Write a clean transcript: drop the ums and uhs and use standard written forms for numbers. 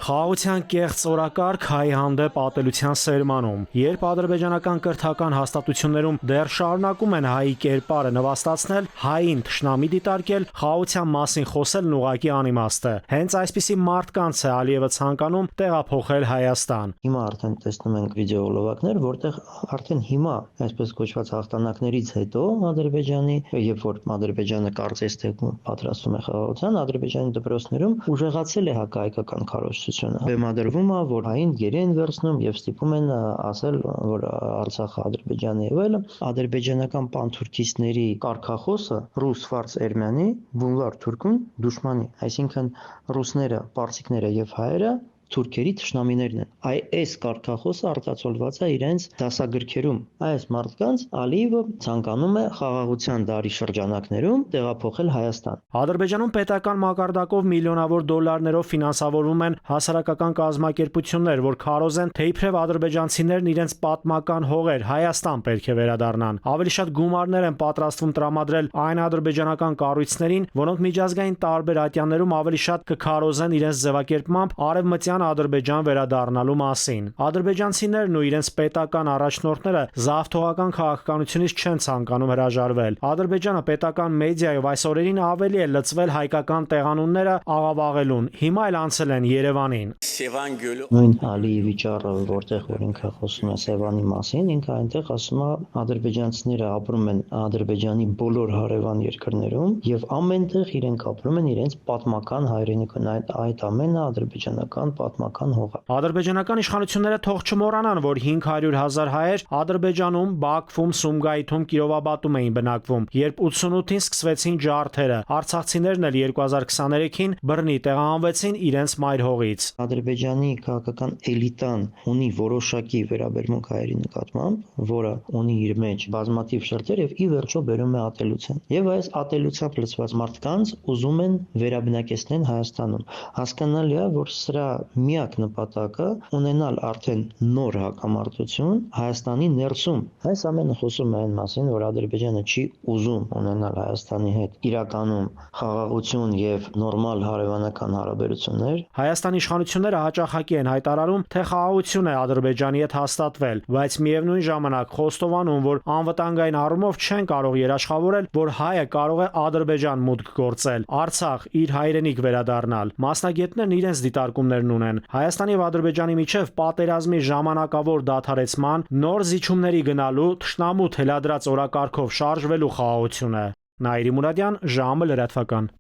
Խաղաղության կեղծ օրակարգ հայ հանդեպ ատելության սերմանում, երբ ադրբեջանական կրթական հաստատություններում դեռ շարունակում են հայի կերպարը նվաստացնել, հային թշնամի դիտարկել, խաղաղության մասին խոսելն ուղղակի անիմաստ է։ Հենց այսպիսի մարդկանց է Ալիևը ցանկանում տեղափոխել Հայաստան։ Հիմա արդեն տեսնում ենք վիդեոլովակներ, որտեղ արդեն հիմա, այսպես կոչված հաղթանակներից հետո Ադրբեջանի, երբ որ Ադրբեջանը կարծես թե պատրաստվում է խաղաղության, Ադրբեջանի դպրոցներում ուժեղացել է հակահայկական քարոզչությունը։ Բեմադրվում է, որ հային գերի են վերցնում եւ ստիպում են ասել, որ Արցախը Ադրբեջանի է, այլ ադրբեջանական պանթուրքիստների կարգախոսը ռուս ֆարս էրմյանի, բունվար թուրքուն դուշմանի, այսինքն ռուսները, պարսիկները եւ հայերը թուրքերի թշնամիներն են։ Այս կարգախոսը արտացոլված է իրենց դասագրքերում։ Այս մարդկանց Ալիևը ցանկանում է խաղաղության դարի շրջանակներում տեղափոխել Հայաստան։ Ադրբեջանում պետական մակարդակով միլիոնավոր դոլարներով ֆինանսավորվում են հասարակական կազմակերպություններ, որ քարոզեն, թե իբրև ադրբեջանցիներն իրենց պատմական հողեր Հայաստան պետք է վերադառնան։ Ավելի շատ գումարներ են պատրաստվում տրամադրել այն ադրբեջանական կառույցներին, որոնք միջազգային տարբեր ատյաններում ավելի շատ կքարոզեն իրենց ձևակերպմամբ արևմտյան Ադրբեջան վերադառնալու մասին։ Ադրբեջանցիներն ու իրենց պետական առաջնորդները զավթողական քաղաքականությունից չեն ցանկանում հրաժարվել։ Ադրբեջանը պետական մեդիայով այս օրերին ավելի է լծվել հայկական տեղանունները աղավաղելուն, հիմա էլ անցել են Երևանին։ Նույն Ալիևի ճառը, որտեղ որ ինքը խոսում է Սևանի մասին, ինքը այնտեղ ասում է ադրբեջանցիները ապրում են Ադրբեջանի բոլոր հարևան երկրներում եւ ամենտեղ իրենք ապրում են իրենց պատմական հայրենիքն, այդ ամենը ադրբեջանական պատմական հող է։ Ադրբեջանական իշխանությունները թող չմոռանան, որ 500,000 հայեր Ադրբեջանում, Բաքվում, Սումգայիթում, Կիրովաբադում էին բնակվում, երբ 88-ին սկսվեցին ջարդերը։ Արցախցիներն էլ 2023-ին բռնի տեղահանվեցին իրենց մայր հողից։ Ադրբեջանի քաղաքական էլիտան ունի որոշակի վերաբերմունք հայերի նկատմամբ, որը ունի իր մեջ բազմաթիվ շերտեր եւ ի վերջո բերում է ատելության։ Եվ այս ատելությամբ լցված մարդկանց ուզում են վերաբնակեցնել Հայաստանում։ Հասկանալի է, որ սրա միակ նպատակը ունենալ արդեն նոր հակամարտություն Հայաստանի ներսում։ Այս ամենը խոսում է այն մասին, որ Ադրբեջանը չի ուզում ունենալ Հայաստանի հետ իրականում խաղաղություն եւ նորմալ հարևանական հարաբերություններ։ Հայաստանի իշխանությունները հաճախակի են հայտարարում, թե խաղաղություն է Ադրբեջանի հետ հաստատվել, բայց միևնույն ժամանակ խոստովանում, որ անվտանգային առումով չեն կարող երաշխավորել, որ հայը կարող է Ադրբեջան մուտք գործել, Արցախ իր հայրենիք վերադառնալ։ Մասնագետներն իրենց դիտարկումներն ունեն։ Հայաստանի եւ Ադրբեջանի միջև պատերազմի ժամանակավոր դադարեցման, նոր զիջումների գնալու, թշնամու թելադրած օրակարգով շարժվելու խաղաղություն է։ Նաիրի Մուրադյան, ժամը լրատվական։